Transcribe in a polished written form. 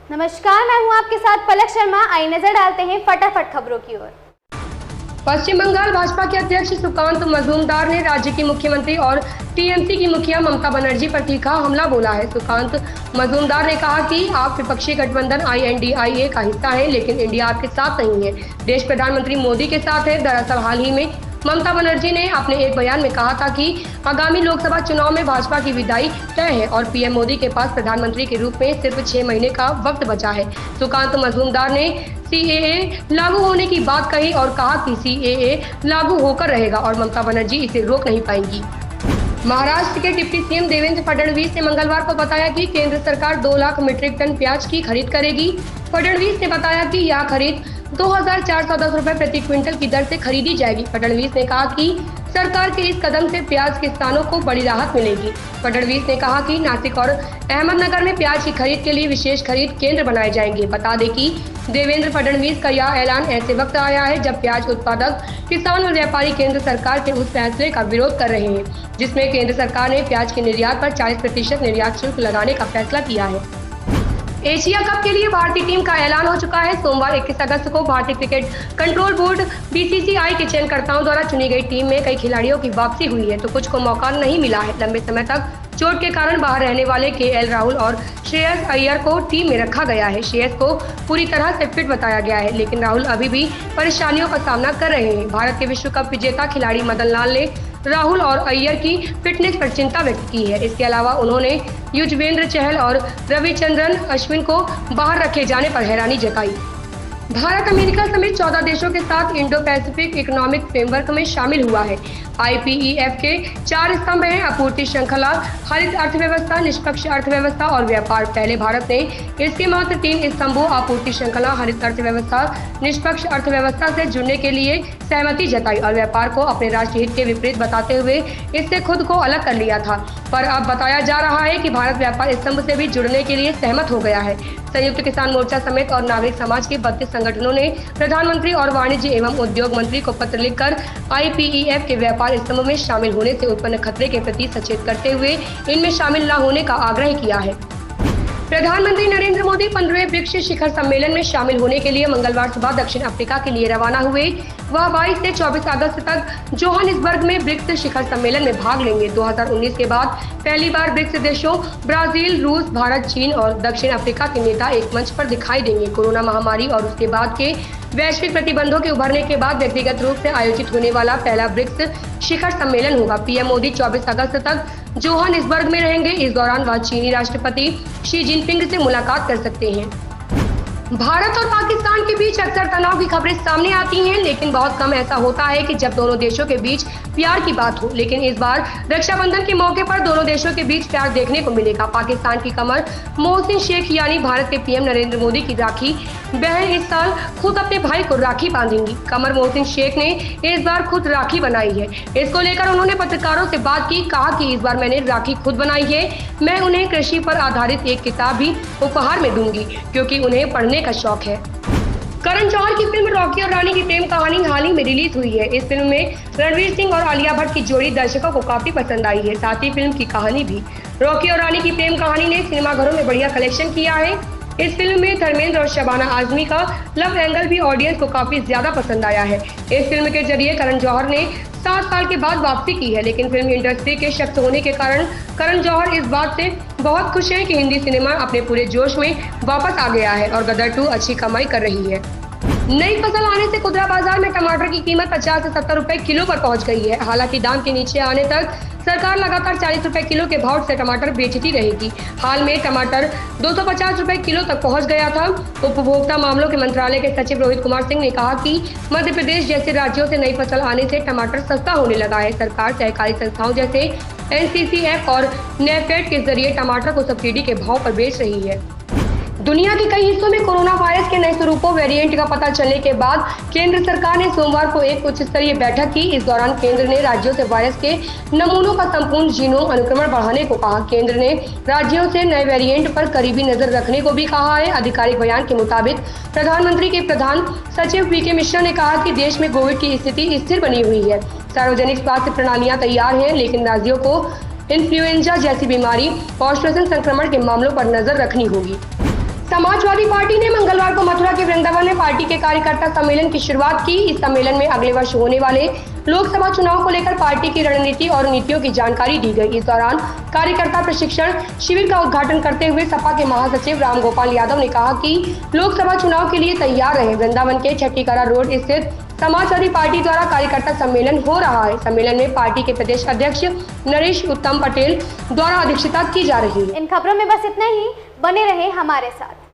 नमस्कार, मैं हूं आपके साथ पलक शर्मा। आइए नजर डालते हैं फटाफट खबरों की ओर। पश्चिम बंगाल भाजपा के अध्यक्ष सुकांत मजूमदार ने राज्य की मुख्यमंत्री और टीएमसी की मुखिया ममता बनर्जी पर तीखा हमला बोला है। सुकांत मजूमदार ने कहा कि आप विपक्षी गठबंधन INDIA का हिस्सा हैं, लेकिन इंडिया आपके साथ नहीं है, देश प्रधानमंत्री मोदी के साथ है। दरअसल हाल ही में ममता बनर्जी ने अपने एक बयान में कहा था कि आगामी लोकसभा चुनाव में भाजपा की विदाई तय है और पीएम मोदी के पास प्रधानमंत्री के रूप में सिर्फ 6 महीने का वक्त बचा है। सुकांत मजूमदार ने CAA लागू होने की बात कही और कहा कि CAA लागू होकर रहेगा और ममता बनर्जी इसे रोक नहीं पाएंगी। महाराष्ट्र के डिप्टी सीएम देवेंद्र फडणवीस ने मंगलवार को बताया कि केंद्र सरकार 2 लाख मीट्रिक टन प्याज की खरीद करेगी। फडणवीस ने बताया कि यह खरीद 2410 रुपए प्रति क्विंटल की दर से खरीदी जाएगी। फडणवीस ने कहा कि सरकार के इस कदम से प्याज किसानों को बड़ी राहत मिलेगी। फडणवीस ने कहा कि नासिक और अहमदनगर में प्याज की खरीद के लिए विशेष खरीद केंद्र बनाए जाएंगे। बता दें कि देवेंद्र फडणवीस का यह ऐलान ऐसे वक्त आया है जब प्याज उत्पादक, किसान और व्यापारी केंद्र सरकार के उस फैसले का विरोध कर रहे हैं जिसमें केंद्र सरकार ने प्याज के निर्यात पर 40% निर्यात शुल्क लगाने का फैसला किया है। एशिया कप के लिए भारतीय टीम का ऐलान हो चुका है। सोमवार 21 अगस्त को भारतीय क्रिकेट कंट्रोल बोर्ड BCCI के चयनकर्ताओं द्वारा चुनी गई टीम में कई खिलाड़ियों की वापसी हुई है तो कुछ को मौका नहीं मिला है। लंबे समय तक चोट के कारण बाहर रहने वाले KL राहुल और श्रेयस अय्यर को टीम में रखा गया है। श्रेयस को पूरी तरह से फिट बताया गया है, लेकिन राहुल अभी भी परेशानियों का सामना कर रहे हैं। भारत के विश्व कप विजेता खिलाड़ी मदन लाल ने राहुल और अय्यर की फिटनेस पर चिंता व्यक्त की है। इसके अलावा उन्होंने युजवेंद्र चहल और रविचंद्रन अश्विन को बाहर रखे जाने पर हैरानी जताई। भारत अमेरिका समेत 14 देशों के साथ इंडो पैसिफिक इकोनॉमिक फ्रेमवर्क में शामिल हुआ है। IPEF के 4 स्तंभ हैं: आपूर्ति श्रृंखला, हरित अर्थव्यवस्था, निष्पक्ष अर्थव्यवस्था और व्यापार। पहले भारत ने इसके मात्र 3 स्तंभों आपूर्ति श्रृंखला, हरित अर्थव्यवस्था, निष्पक्ष अर्थव्यवस्था से जुड़ने के लिए सहमति जताई और व्यापार को अपने राष्ट्रीय हित के विपरीत बताते हुए इससे खुद को अलग कर लिया था। पर अब बताया जा रहा है कि भारत व्यापार स्तंभ से भी जुड़ने के लिए सहमत हो गया है। संयुक्त किसान मोर्चा समेत और नागरिक समाज के 32 संगठनों ने प्रधानमंत्री और वाणिज्य एवं उद्योग मंत्री को पत्र लिखकर IPEF के व्यापार स्तंभ में शामिल होने से उत्पन्न खतरे के प्रति सचेत करते हुए इनमें शामिल न होने का आग्रह किया है। प्रधानमंत्री नरेंद्र मोदी 15वें ब्रिक्स शिखर सम्मेलन में शामिल होने के लिए मंगलवार सुबह दक्षिण अफ्रीका के लिए रवाना हुए। वह 22 से 24 अगस्त तक जोहानिसबर्ग में ब्रिक्स शिखर सम्मेलन में भाग लेंगे। 2019 के बाद पहली बार ब्रिक्स देशों ब्राजील, रूस, भारत, चीन और दक्षिण अफ्रीका के नेता एक मंच पर दिखाई देंगे। कोरोना महामारी और उसके बाद के वैश्विक प्रतिबंधों के उभरने के बाद व्यक्तिगत रूप से आयोजित होने वाला पहला ब्रिक्स शिखर सम्मेलन होगा। पीएम मोदी 24 अगस्त तक जोहानिसबर्ग में रहेंगे। इस दौरान वह चीनी राष्ट्रपति शी जिनपिंग से मुलाकात कर सकते हैं। भारत और पाकिस्तान के बीच अक्सर तनाव की खबरें सामने आती हैं, लेकिन बहुत कम ऐसा होता है कि जब दोनों देशों के बीच प्यार की बात हो। लेकिन इस बार रक्षाबंधन के मौके पर दोनों देशों के बीच प्यार देखने को मिलेगा। पाकिस्तान की कमर मोहसिन शेख यानी भारत के PM नरेंद्र मोदी की राखी बहन इस साल खुद अपने भाई को राखी बांधेंगी। कमर मोहसिन शेख ने इस बार खुद राखी बनाई है। इसको लेकर उन्होंने पत्रकारों से बात की, कहा कि इस बार मैंने राखी खुद बनाई है। मैं उन्हें कृषि पर आधारित एक किताब भी उपहार में दूंगी क्योंकि उन्हें पढ़ने का शौक है। करण जौहर की फिल्म रॉकी और रानी की प्रेम कहानी हाल ही में रिलीज हुई है। इस फिल्म में रणवीर सिंह और आलिया भट्ट की जोड़ी दर्शकों को काफी पसंद आई है, साथ ही फिल्म की कहानी भी। रॉकी और रानी की प्रेम कहानी ने सिनेमाघरों में बढ़िया कलेक्शन किया है। इस फिल्म में धर्मेंद्र और शबाना आजमी का लव एंगल भी ऑडियंस को काफी ज्यादा पसंद आया है। इस फिल्म के जरिए करण जौहर ने 7 साल के बाद वापसी की है, लेकिन फिल्म इंडस्ट्री के शख्स होने के कारण करण जौहर इस बात से बहुत खुश है कि हिंदी सिनेमा अपने पूरे जोश में वापस आ गया है और गदर 2 अच्छी कमाई कर रही है। नई फसल आने से खुदरा बाजार में टमाटर की कीमत 50 से 70 रुपए किलो पर पहुंच गई है। हालांकि दाम के नीचे आने तक सरकार लगातार 40 रुपए किलो के भाव से टमाटर बेचती रहेगी। हाल में टमाटर 250 रुपए किलो तक पहुंच गया था। उपभोक्ता मामलों के मंत्रालय के सचिव रोहित कुमार सिंह ने कहा कि मध्य प्रदेश जैसे राज्यों से नई फसल आने से टमाटर सस्ता होने लगा है। सरकार सहकारी संस्थाओं जैसे NCCF और NAFED के जरिए टमाटर को सब्सिडी के भाव पर बेच रही है। दुनिया के कई हिस्सों में कोरोना वायरस के नए स्वरूपों वेरिएंट का पता चलने के बाद केंद्र सरकार ने सोमवार को एक उच्च स्तरीय बैठक की। इस दौरान केंद्र ने राज्यों से वायरस के नमूनों का संपूर्ण जीनोम अनुक्रमण बढ़ाने को कहा। केंद्र ने राज्यों से नए वेरिएंट पर करीबी नजर रखने को भी कहा है। आधिकारिक बयान के मुताबिक प्रधानमंत्री के प्रधान सचिव PK मिश्रा ने कहा कि देश में कोविड की स्थिति स्थिर बनी हुई है। सार्वजनिक स्वास्थ्य प्रणालियां तैयार हैं, लेकिन राज्यों को इन्फ्लुएंजा जैसी बीमारी और श्वसन संक्रमण के मामलों पर नजर रखनी होगी। समाजवादी पार्टी ने मंगलवार को मथुरा के वृंदावन में पार्टी के कार्यकर्ता सम्मेलन की शुरुआत की। इस सम्मेलन में अगले वर्ष होने वाले लोकसभा चुनाव को लेकर पार्टी की रणनीति और नीतियों की जानकारी दी गई। इस दौरान कार्यकर्ता प्रशिक्षण शिविर का उद्घाटन करते हुए सपा के महासचिव रामगोपाल यादव ने कहा कि लोकसभा चुनाव के लिए तैयार रहे। वृंदावन के छठीकरा रोड स्थित समाजवादी पार्टी द्वारा कार्यकर्ता सम्मेलन हो रहा है। सम्मेलन में पार्टी के प्रदेश अध्यक्ष नरेश उत्तम पटेल द्वारा अध्यक्षता की जा रही है। इन खबरों में बस इतना ही। बने रहे हमारे साथ।